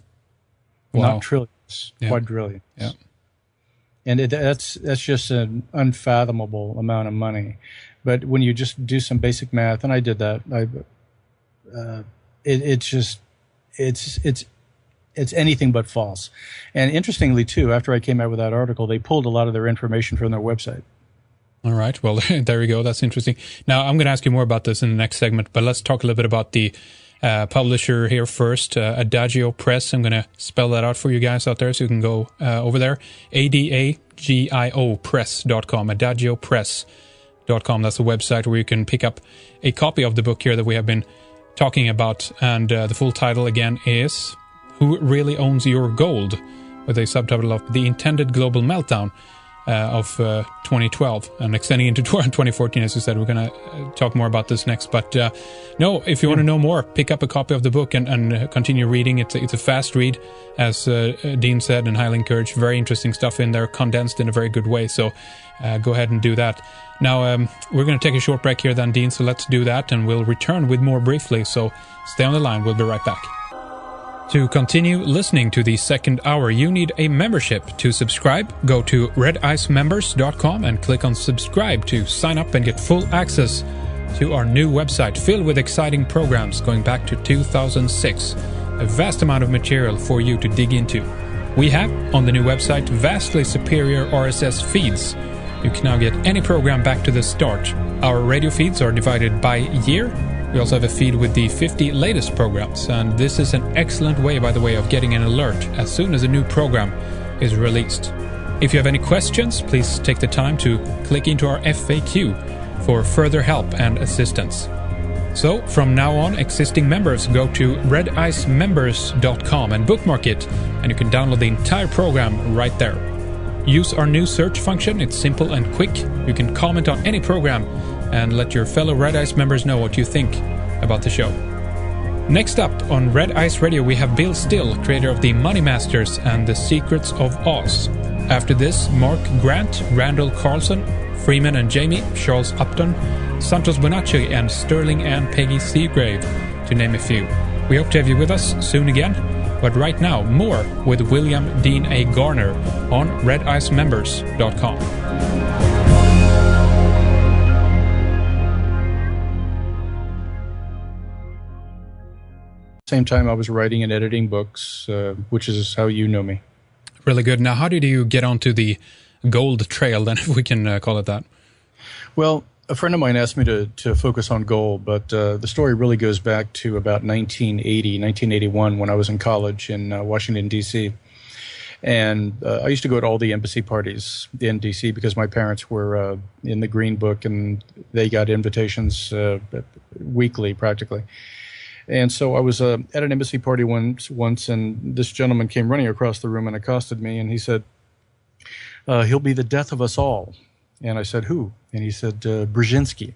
Not trillions, quadrillions. Yeah. And that's just an unfathomable amount of money. But when you just do some basic math, and I did that, it's anything but false. And interestingly, too, after I came out with that article, they pulled a lot of their information from their website. All right. Well, there we go. That's interesting. Now, I'm going to ask you more about this in the next segment, but let's talk a little bit about the publisher here first, Adagio Press. I'm going to spell that out for you guys out there so you can go over there. ADAGIO Press.com, AdagioPress.com. That's the website where you can pick up a copy of the book here that we have been talking about. And the full title again is Who Really Owns Your Gold? With a subtitle of The Intended Global Meltdown of 2012 and extending into 2014. As you said, we're going to talk more about this next. But no, if you want to know more, pick up a copy of the book and continue reading. It's a fast read, as Dean said, and highly encouraged. Very interesting stuff in there, condensed in a very good way. So go ahead and do that. Now, we're going to take a short break here then, Dean, so let's do that, and we'll return with more briefly. So stay on the line. We'll be right back. To continue listening to the second hour, you need a membership. To subscribe, go to redicemembers.com and click on subscribe to sign up and get full access to our new website filled with exciting programs going back to 2006. A vast amount of material for you to dig into. We have, on the new website, vastly superior RSS feeds. You can now get any program back to the start. Our radio feeds are divided by year. We also have a feed with the 50 latest programs, and this is an excellent way, by the way, of getting an alert as soon as a new program is released. If you have any questions, please take the time to click into our FAQ for further help and assistance. So, from now on, existing members go to redicemembers.com and bookmark it, and you can download the entire program right there. Use our new search function. It's simple and quick. You can comment on any program and let your fellow Red Ice members know what you think about the show. Next up on Red Ice Radio, we have Bill Still, creator of the Money Masters and the Secrets of Oz. After this, Mark Grant, Randall Carlson, Freeman and Jamie, Charles Upton, Santos Bonacci, and Sterling and Peggy Seagrave, to name a few. We hope to have you with us soon again, but right now, more with William Dean A. Garner on redicemembers.com. Same time I was writing and editing books, which is how you know me. Really good. Now, how did you get onto the gold trail, then, if we can call it that? Well, a friend of mine asked me to focus on gold, but the story really goes back to about 1981, when I was in college in Washington, D.C. And I used to go to all the embassy parties in D.C. because my parents were in the Green Book, and they got invitations weekly, practically. And so I was at an embassy party once, and this gentleman came running across the room and accosted me, and he said, he'll be the death of us all. And I said, who? And he said, Brzezinski.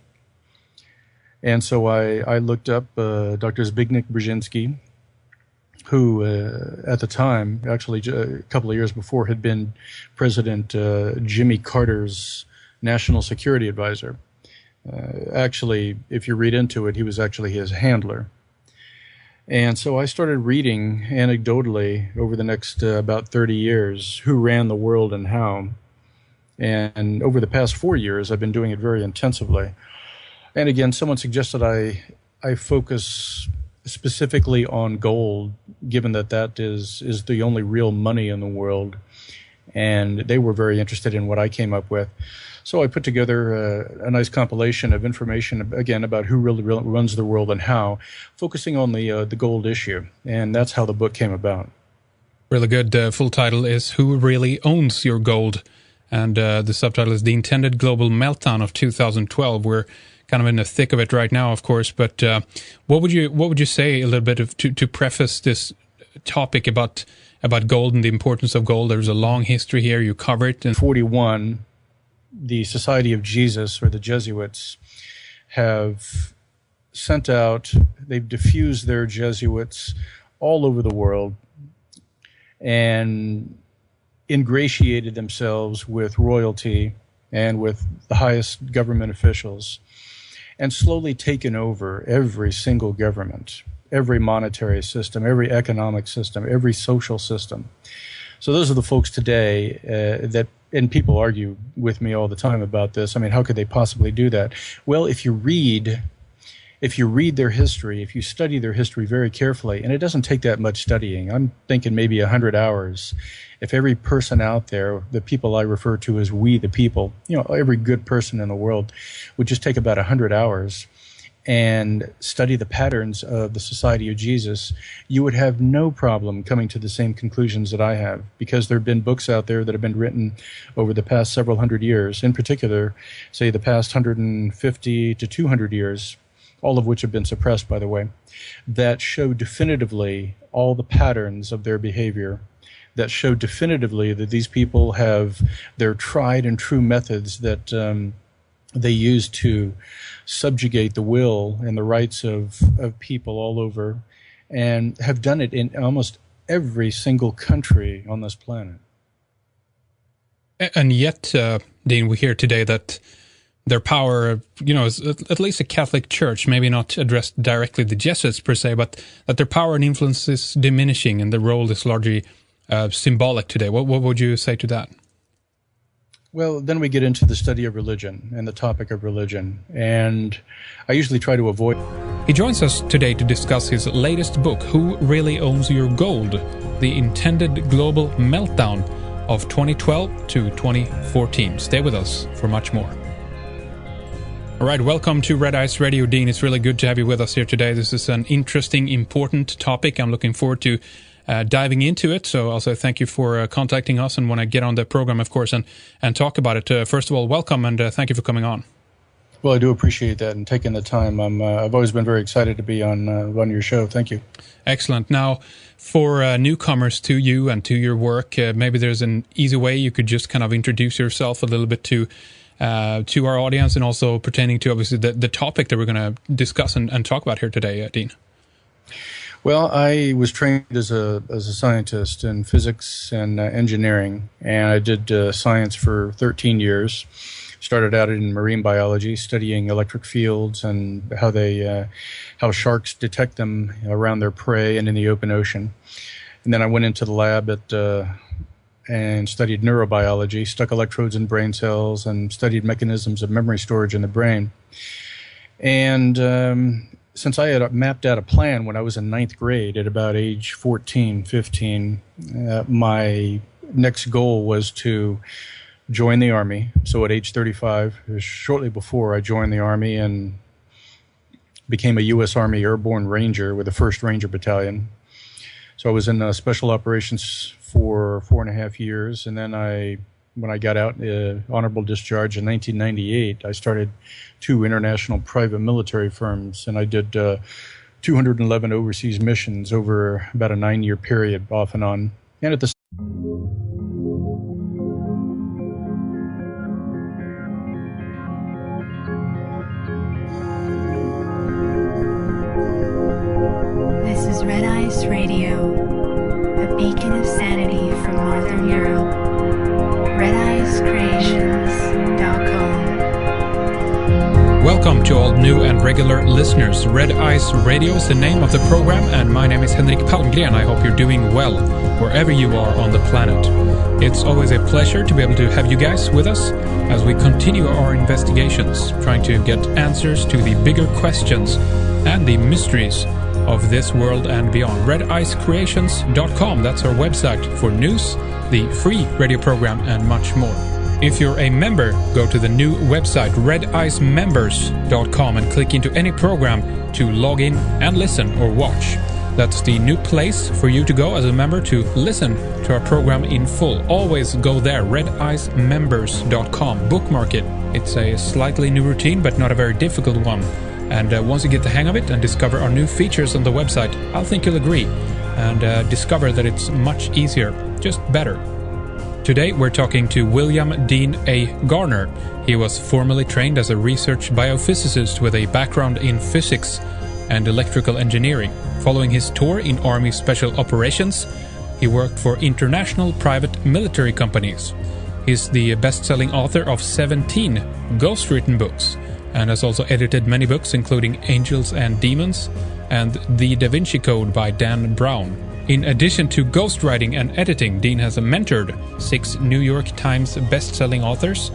And so I looked up Dr. Zbigniew Brzezinski, who at the time, actually a couple of years before, had been President Jimmy Carter's national security advisor. Actually, if you read into it, he was actually his handler. And so I started reading anecdotally over the next about 30 years who ran the world and how. And over the past 4 years, I've been doing it very intensively. And again, someone suggested I focus specifically on gold, given that is the only real money in the world. And they were very interested in what I came up with. So I put together a nice compilation of information, again, about who really runs the world and how, focusing on the gold issue. And that's how the book came about. Really good. Full title is Who Really Owns Your Gold? And the subtitle is The Intended Global Meltdown of 2012. We're kind of in the thick of it right now, of course. But what would you say a little bit to preface this topic about gold and the importance of gold? There's a long history here. You cover it. In 1941, the Society of Jesus, or the Jesuits, have sent out, they've diffused their Jesuits all over the world and ingratiated themselves with royalty and with the highest government officials, and slowly taken over every single government, every monetary system, every economic system, every social system. So those are the folks today and people argue with me all the time about this. I mean, how could they possibly do that? Well, if you read their history, if you study their history very carefully, and it doesn't take that much studying, I'm thinking maybe 100 hours. If every person out there, the people I refer to as we the people, every good person in the world, would just take about 100 hours and study the patterns of the Society of Jesus, you would have no problem coming to the same conclusions that I have, because there have been books out there that have been written over the past several hundred years, in particular, say the past 150 to 200 years, all of which have been suppressed, by the way, that show definitively all the patterns of their behavior, that show definitively that these people have their tried and true methods that they use to subjugate the will and the rights of people all over, and have done it in almost every single country on this planet. And yet, Dean, we hear today that their power, is at least a Catholic Church, maybe not addressed directly the Jesuits per se, but that their power and influence is diminishing and the role is largely symbolic today. What would you say to that? Well, then we get into the study of religion and the topic of religion, and I usually try to avoid... He joins us today to discuss his latest book, Who Really Owns Your Gold? The Intended Global Meltdown of 2012 to 2014. Stay with us for much more. All right, welcome to Red Ice Radio, Dean. It's really good to have you with us here today. This is an interesting, important topic. I'm looking forward to diving into it. So also thank you for contacting us and want to get on the program, of course, and talk about it. First of all, welcome and thank you for coming on. Well, I do appreciate that and taking the time. I've always been very excited to be on your show. Thank you. Excellent. Now, for newcomers to you and to your work, maybe there's an easy way you could just kind of introduce yourself a little bit to our audience, and also pertaining to obviously the topic that we're going to discuss and talk about here today, Dean. Well, I was trained as a scientist in physics and engineering, and I did science for 13 years. Started out in marine biology, studying electric fields and how sharks detect them around their prey and in the open ocean. And then I went into the lab and studied neurobiology, stuck electrodes in brain cells, and studied mechanisms of memory storage in the brain. And since I had mapped out a plan when I was in 9th grade at about age 14, 15, my next goal was to join the Army. So at age 35, shortly before I joined the Army and became a U.S. Army Airborne Ranger with the 1st Ranger Battalion. So I was in special operations for 4.5 years, and then when I got out, honorable discharge in 1998, I started 2 international private military firms, and I did 211 overseas missions over about a 9-year period, off and on. And at the This is Red Ice Radio, a beacon of sanity from Northern Europe. RedIceCreations.com. Welcome to all new and regular listeners. Red Ice Radio is the name of the program, and my name is Henrik Palmgren. I hope you're doing well wherever you are on the planet. It's always a pleasure to be able to have you guys with us as we continue our investigations, trying to get answers to the bigger questions and the mysteries of this world and beyond. RedIceCreations.com, that's our website for news, the free radio program, and much more. If you're a member, go to the new website redicemembers.com and click into any program to log in and listen or watch. That's the new place for you to go as a member to listen to our program in full. Always go there, redicemembers.com. Bookmark it. It's a slightly new routine, but not a very difficult one. And once you get the hang of it and discover our new features on the website, I think you'll agree and discover that it's much easier, just better. Today we're talking to William Dean A. Garner. He was formerly trained as a research biophysicist with a background in physics and electrical engineering. Following his tour in Army Special Operations, he worked for international private military companies. He's the best-selling author of 17 ghostwritten books, and has also edited many books including Angels and Demons and The Da Vinci Code by Dan Brown. In addition to ghostwriting and editing, Dean has mentored 6 New York Times best-selling authors,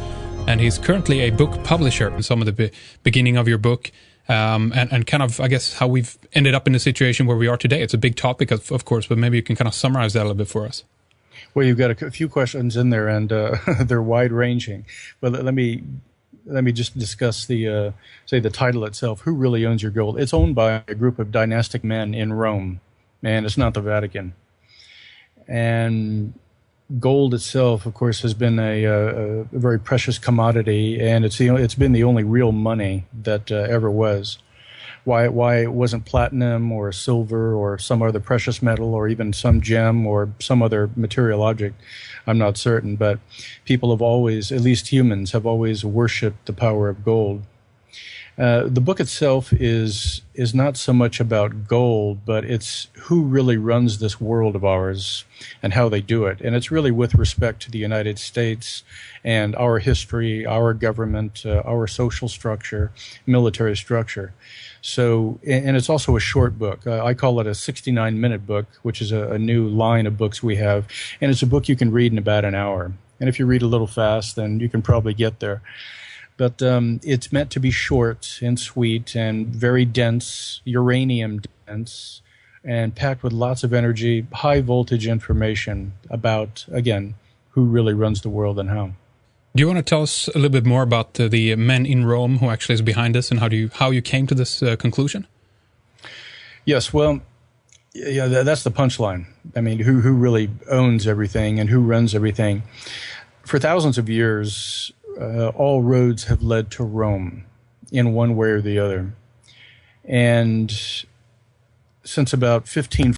and he's currently a book publisher. Some of the beginning of your book, and kind of, I guess, how we've ended up in the situation where we are today. It's a big topic, of course, but maybe you can kind of summarize that a little bit for us. Well, you've got a few questions in there, and they're wide-ranging. But let me let me just discuss the title itself. Who really owns your gold? It's owned by a group of dynastic men in Rome, and it's not the Vatican. And gold itself, of course, has been a very precious commodity, and it's been the only real money that ever was. Why it wasn't platinum or silver or some other precious metal or even some gem or some other material object, I'm not certain. But people have always, at least humans, have always worshipped the power of gold. The book itself is not so much about gold, but it's who really runs this world of ours and how they do it. And it's really with respect to the United States and our history, our government, our social structure, military structure. So, and it's also a short book. I call it a 69-minute book, which is a new line of books we have. And it's a book you can read in about an hour. And if you read a little fast, then you can probably get there. But it's meant to be short and sweet and very dense, uranium dense, and packed with lots of energy, high voltage information about, again, who really runs the world and how. Do you want to tell us a little bit more about the men in Rome who actually is behind this and how you came to this conclusion? Yes, well, yeah, that's the punchline. I mean, who really owns everything and who runs everything? For thousands of years, all roads have led to Rome in one way or the other. And since about